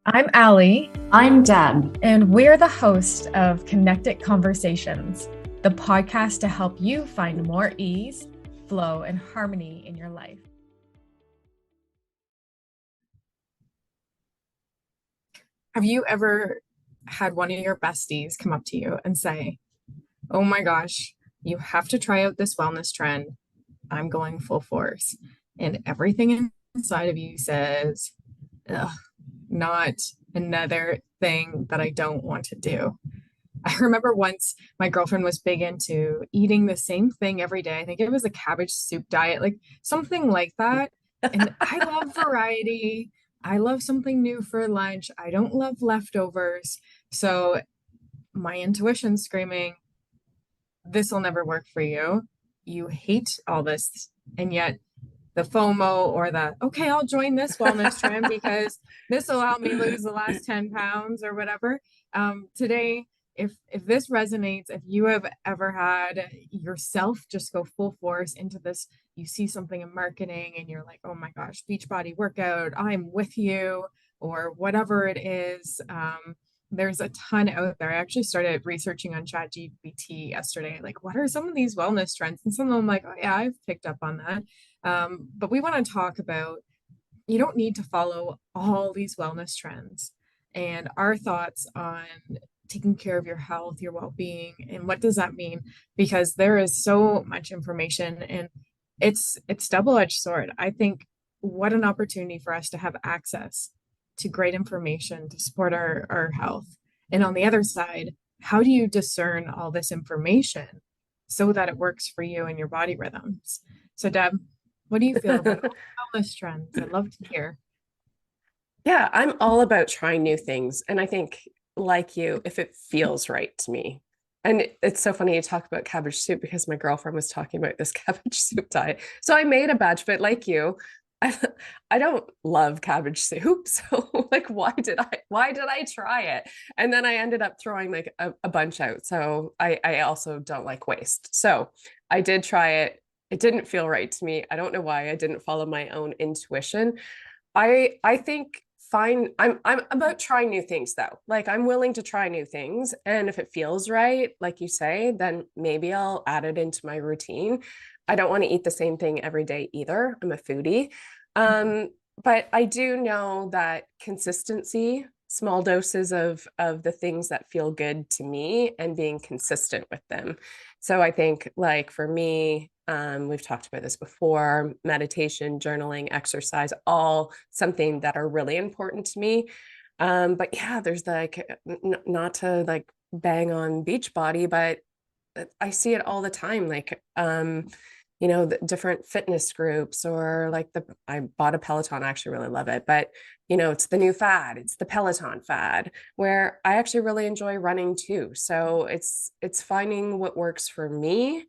I'm Allie, I'm Deb. and we're the host of Connected Conversations, the podcast to help you find more ease, flow, and harmony in your life. Have you ever had one of your besties come up to you and say, "Oh my gosh, you have to try out this wellness trend. I'm going full force." And everything inside of you says, "Ugh, not another thing that I don't want to do." I remember once my girlfriend was big into eating the same thing every day. I think it was a cabbage soup diet, like something like that. And I love variety. I love something new for lunch. I don't love leftovers. So my intuition screaming, this will never work for you. You hate all this. And yet the FOMO or the, okay, I'll join this wellness trend because this will help me lose the last 10 pounds or whatever. Today, if this resonates, if you have ever had yourself just go full force into this, you see something in marketing and you're like, oh my gosh, Beachbody workout, I'm with you, or whatever it is. There's a ton out there. I actually started researching on ChatGPT yesterday, like what are some of these wellness trends? And some of them like, oh yeah, I've picked up on that. But we want to talk about you don't need to follow all these wellness trends and our thoughts on taking care of your health, your well-being, and what does that mean? Because there is so much information and it's double-edged sword. I think what an opportunity for us to have access to great information to support our health. And on the other side, how do you discern all this information so that it works for you and your body rhythms? So Deb, what do you feel about all wellness trends? I'd love to hear. Yeah, I'm all about trying new things. And I think, like you, if it feels right to me. And it's so funny you talk about cabbage soup because my girlfriend was talking about this cabbage soup diet. So I made a batch, but like you, I I don't love cabbage soup. So like why did I try it? And then I ended up throwing like a bunch out. So I also don't like waste. So I did try it. It didn't feel right to me. I don't know why I didn't follow my own intuition. I think fine. I'm about trying new things though. Like I'm willing to try new things. And if it feels right, like you say, then maybe I'll add it into my routine. I don't want to eat the same thing every day either. I'm a foodie. Um, but I do know that consistency, small doses of the things that feel good to me and being consistent with them. So I think like for me, we've talked about this before, meditation, journaling, exercise, all something that are really important to me. But yeah, there's like not to like bang on Beachbody, but I see it all the time. Like, the different fitness groups or like I bought a Peloton. I actually really love it, but it's the new fad. It's the Peloton fad where I actually really enjoy running too. So it's finding what works for me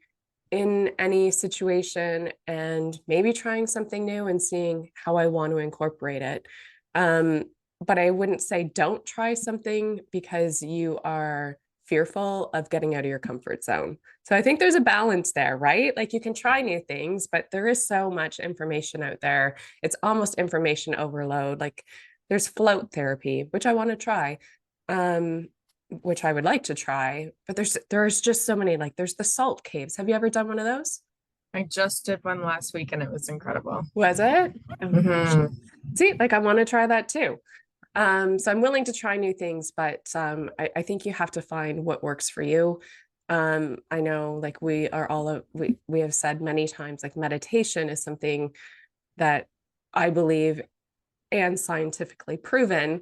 in any situation and maybe trying something new and seeing how I want to incorporate it. Um, but I wouldn't say don't try something because you are fearful of getting out of your comfort zone. So I think there's a balance there, right? Like you can try new things, but there is so much information out there. It's almost information overload. Like there's float therapy, which I want to try. Which I would like to try, but there's just so many, like there's the salt caves. Have you ever done one of those? I just did one last week and it was incredible. Was it? Oh my gosh. Hmm. See, like I want to try that too. So I'm willing to try new things, but I think you have to find what works for you. I know like we have said many times, like meditation is something that I believe and scientifically proven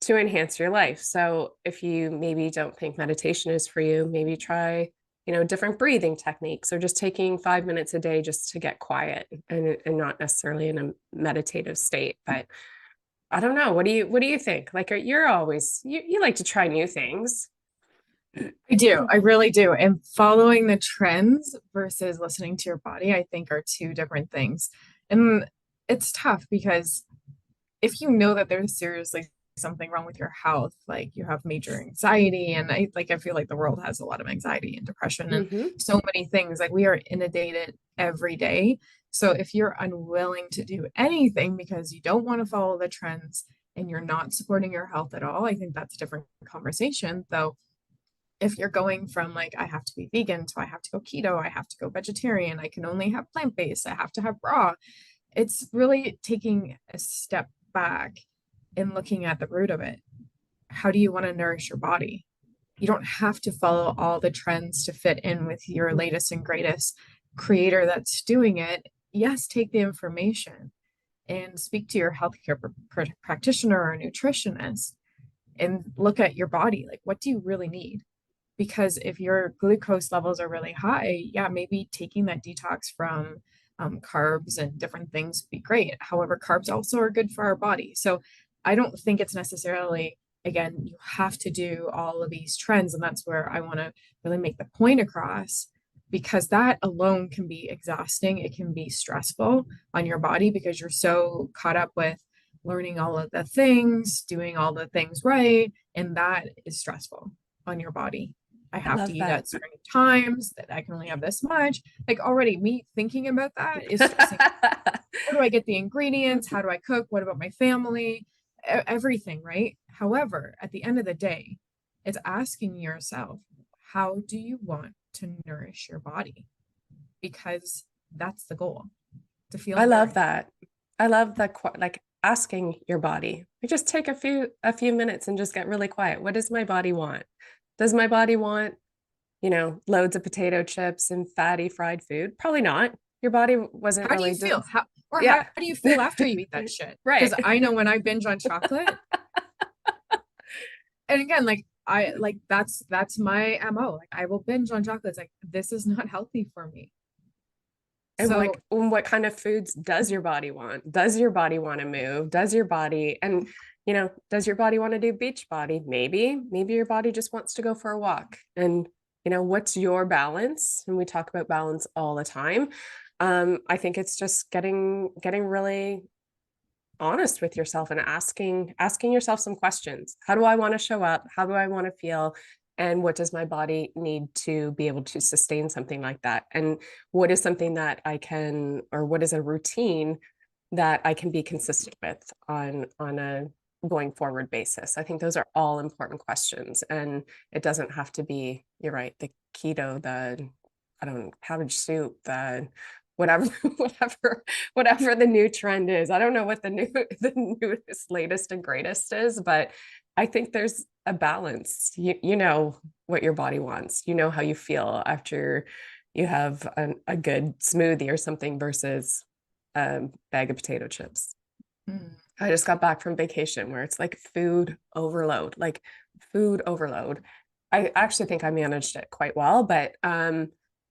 to enhance your life. So if you maybe don't think meditation is for you, maybe try, different breathing techniques or just taking 5 minutes a day just to get quiet and not necessarily in a meditative state. But I don't know. What do you think? Like you're always you like to try new things. I do. I really do. And following the trends versus listening to your body, I think are two different things. And it's tough because if you know that there's seriously something wrong with your health, like you have major anxiety, and I feel like the world has a lot of anxiety and depression and Mm-hmm. so many things. Like we are inundated every day. So if you're unwilling to do anything because you don't want to follow the trends, and you're not supporting your health at all, I think that's a different conversation. Though, if you're going from like, I have to be vegan, so I have to go keto, I have to go vegetarian, I can only have plant-based, I have to have raw, it's really taking a step back and looking at the root of it. How do you want to nourish your body? You don't have to follow all the trends to fit in with your latest and greatest creator that's doing it. Yes, take the information and speak to your healthcare practitioner or nutritionist and look at your body. Like, what do you really need? Because if your glucose levels are really high, yeah, maybe taking that detox from carbs and different things would be great. However, carbs also are good for our body. So I don't think it's necessarily, again, you have to do all of these trends. And that's where I want to really make the point across, because that alone can be exhausting. It can be stressful on your body because you're so caught up with learning all of the things, doing all the things right. And that is stressful on your body. I I have to love eat that. at certain times, that I can only have this much. Like, already me thinking about that is stressing. Where do I get the ingredients? How do I cook? What about my family? Everything, right? However, at the end of the day, it's asking yourself, how do you want to nourish your body? Because that's the goal, to feel I love nourished. that. I love that, like asking your body. You just take a few minutes and just get really quiet. What does my body want? Does my body want, loads of potato chips and fatty fried food? Probably not. Your body wasn't How do you really feel? How yeah. do you feel after you eat that shit? Because Right. I know when I binge on chocolate, and again, like that's my MO. Like, I will binge on chocolate. It's like, this is not healthy for me. And So what kind of foods does your body want? Does your body want to move? Does your body, and does your body want to do beach body? Maybe your body just wants to go for a walk. And what's your balance? And we talk about balance all the time. I think it's just getting really honest with yourself and asking yourself some questions. How do I want to show up? How do I want to feel? And what does my body need to be able to sustain something like that? And what is something that I can, or what is a routine that I can be consistent with on a going forward basis? I think those are all important questions. And it doesn't have to be, you're right, the keto, the I don't know, cabbage soup, the whatever, whatever the new trend is. I don't know what the newest, latest, and greatest is, but I think there's a balance. You know what your body wants. You know how you feel after you have a good smoothie or something versus a bag of potato chips. mm, I just got back from vacation where it's like food overload, I actually think I managed it quite well, but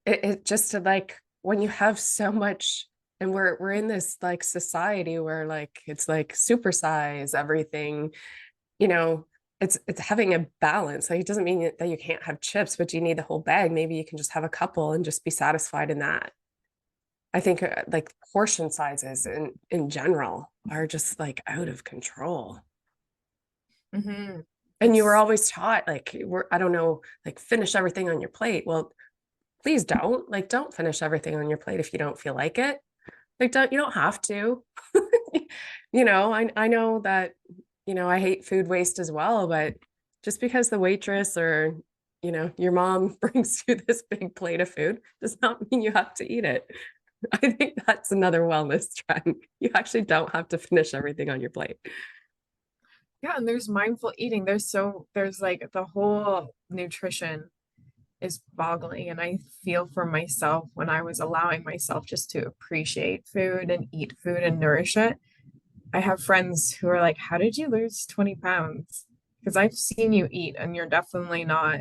it just like when you have so much, and we're in this like society where like it's like supersize everything, you know, it's having a balance. Like, it doesn't mean that you can't have chips, but you need the whole bag. Maybe you can just have a couple and just be satisfied in that. I think like portion sizes in general are just like out of control. mm-hmm. And you were It's always taught like I don't know, like finish everything on your plate. Well, please don't finish everything on your plate if you don't feel like it. Like, you don't have to. I know that, I hate food waste as well, but just because the waitress or, your mom brings you this big plate of food does not mean you have to eat it. I think that's another wellness trend. You actually don't have to finish everything on your plate. Yeah, and there's mindful eating. There's like the whole nutrition is boggling. And I feel for myself when I was allowing myself just to appreciate food and eat food and nourish it. I have friends who are like, how did you lose 20 pounds? Because I've seen you eat, and you're definitely not,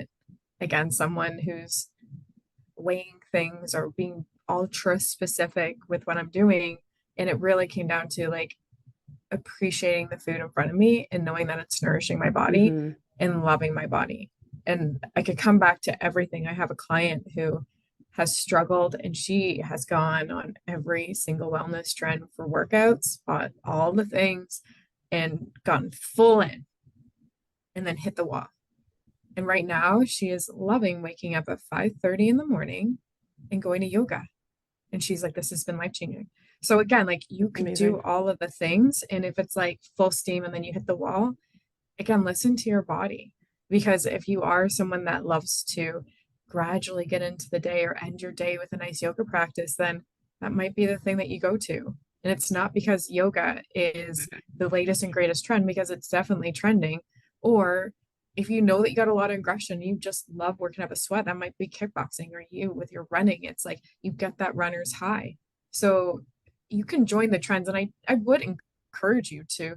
again, someone who's weighing things or being ultra specific with what I'm doing. And it really came down to like appreciating the food in front of me and knowing that it's nourishing my body Mm-hmm. and loving my body. And I could come back to everything. I have a client who has struggled, and she has gone on every single wellness trend for workouts, bought all the things, and gotten full in, and then hit the wall. And right now she is loving waking up at 5:30 in the morning and going to yoga. And she's like, this has been life changing. So again, like you could do Amazing. all of the things, and if it's like full steam and then you hit the wall, again, listen to your body. Because if you are someone that loves to gradually get into the day or end your day with a nice yoga practice, then that might be the thing that you go to. And it's not because yoga is the latest and greatest trend, because it's definitely trending. Or if you know that you got a lot of aggression, you just love working up a sweat, that might be kickboxing, or you with your running, it's like you get that runner's high. So you can join the trends. And I would encourage you to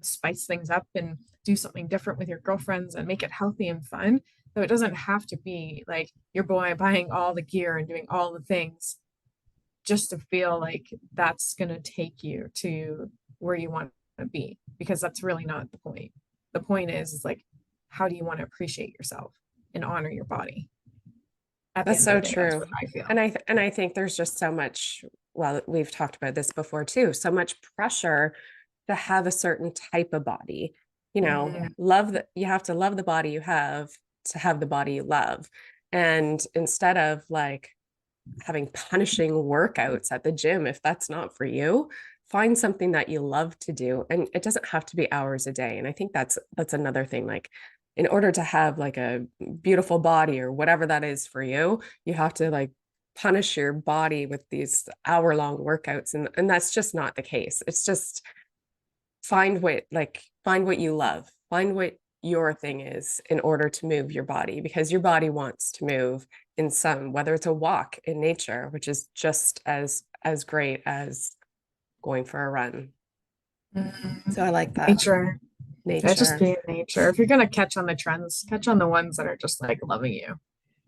spice things up and do something different with your girlfriends and make it healthy and fun. So it doesn't have to be like your boy buying all the gear and doing all the things just to feel like that's going to take you to where you want to be, because that's really not the point. The point is like, how do you want to appreciate yourself and honor your body? At the That's end of so the day, that's true. what I feel. And I think there's just so much, well, we've talked about this before too, so much pressure to have a certain type of body. You know, Mm, love that you have to love the body you have to have the body you love. And instead of like having punishing workouts at the gym, if that's not for you, find something that you love to do. And it doesn't have to be hours a day. And I think that's another thing. Like in order to have like a beautiful body or whatever that is for you, you have to like punish your body with these hour-long workouts. And that's just not the case. It's just find what you love, find what your thing is in order to move your body, because your body wants to move in some, whether it's a walk in nature, which is just as great as going for a run. So I like that. nature. Yeah, just Nature. be in nature. If you're gonna catch on the trends, catch on the ones that are just like loving you,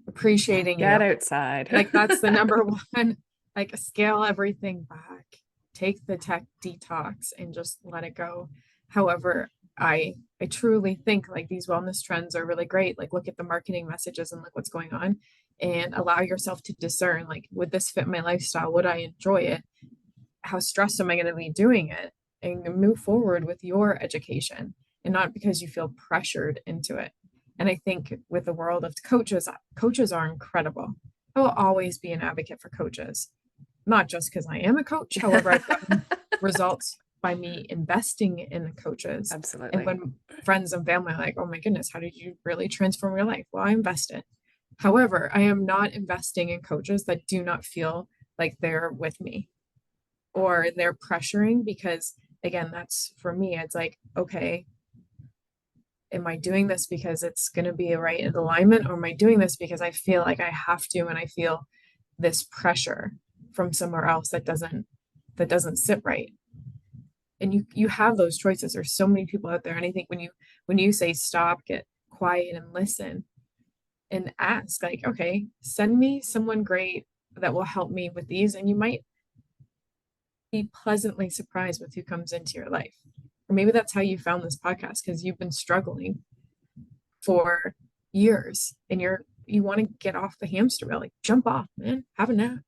appreciating Get you. outside. Like that's the number one. Like scale everything back. Take the tech detox and just let it go. However, I truly think like these wellness trends are really great. Like look at the marketing messages and look what's going on, and allow yourself to discern like, would this fit my lifestyle? Would I enjoy it? How stressed am I going to be doing it? And move forward with your education, and not because you feel pressured into it. And I think with the world of coaches, coaches are incredible. I will always be an advocate for coaches, not just because I am a coach. However, I've gotten results by me investing in the coaches. And Absolutely. when friends and family are like, oh my goodness, how did you really transform your life? Well, I invested. However, I am not investing in coaches that do not feel like they're with me or they're pressuring, because again, that's for me, it's like, okay, am I doing this because it's going to be a right in alignment, or am I doing this because I feel like I have to, and I feel this pressure from somewhere else that doesn't sit right? And you have those choices. There's so many people out there, and I think when you say stop, get quiet and listen and ask, like, okay, send me someone great that will help me with these, and you might be pleasantly surprised with who comes into your life. Or maybe that's how you found this podcast, because you've been struggling for years and you want to get off the hamster wheel. Like jump off, man, have a nap,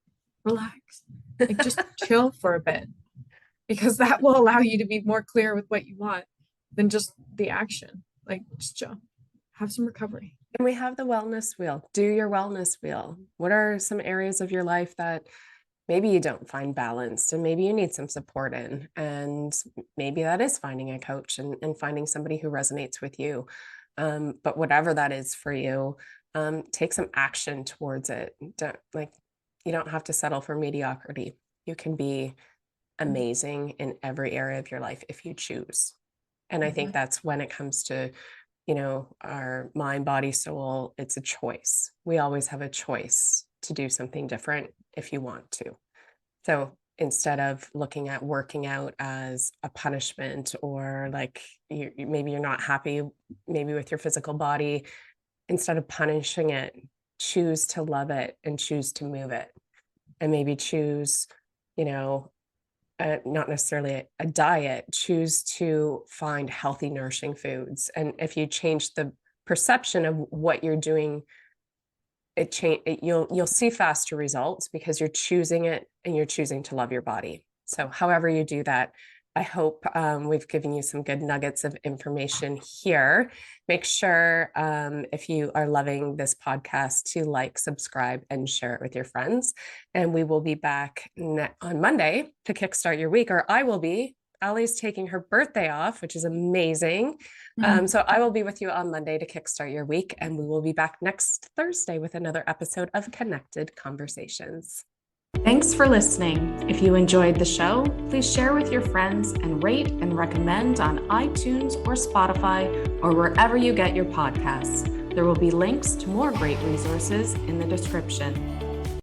relax, like just chill for a bit, because that will allow you to be more clear with what you want than just the action. Like just chill, have some recovery. And we have the wellness wheel. Do your wellness wheel. What are some areas of your life that maybe you don't find balanced and maybe you need some support in? And maybe that is finding a coach and finding somebody who resonates with you. But whatever that is for you, take some action towards it. You don't have to settle for mediocrity. You can be amazing in every area of your life if you choose. And I think Mhm. that's when it comes to, our mind, body, soul, it's a choice. We always have a choice to do something different if you want to. So instead of looking at working out as a punishment, or like maybe you're not happy maybe with your physical body, instead of punishing it, choose to love it and choose to move it. And maybe choose, you know, not necessarily a diet, choose to find healthy, nourishing foods. And if you change the perception of what you're doing, you'll see faster results because you're choosing it and you're choosing to love your body. So however you do that, I hope we've given you some good nuggets of information here. Make sure if you are loving this podcast to like, subscribe, and share it with your friends. And we will be back on Monday to kickstart your week, or I will be. Allie's taking her birthday off, which is amazing. So I will be with you on Monday to kickstart your week, and we will be back next Thursday with another episode of Connected Conversations. Thanks for listening. If you enjoyed the show, please share with your friends and rate and recommend on iTunes or Spotify or wherever you get your podcasts. There will be links to more great resources in the description.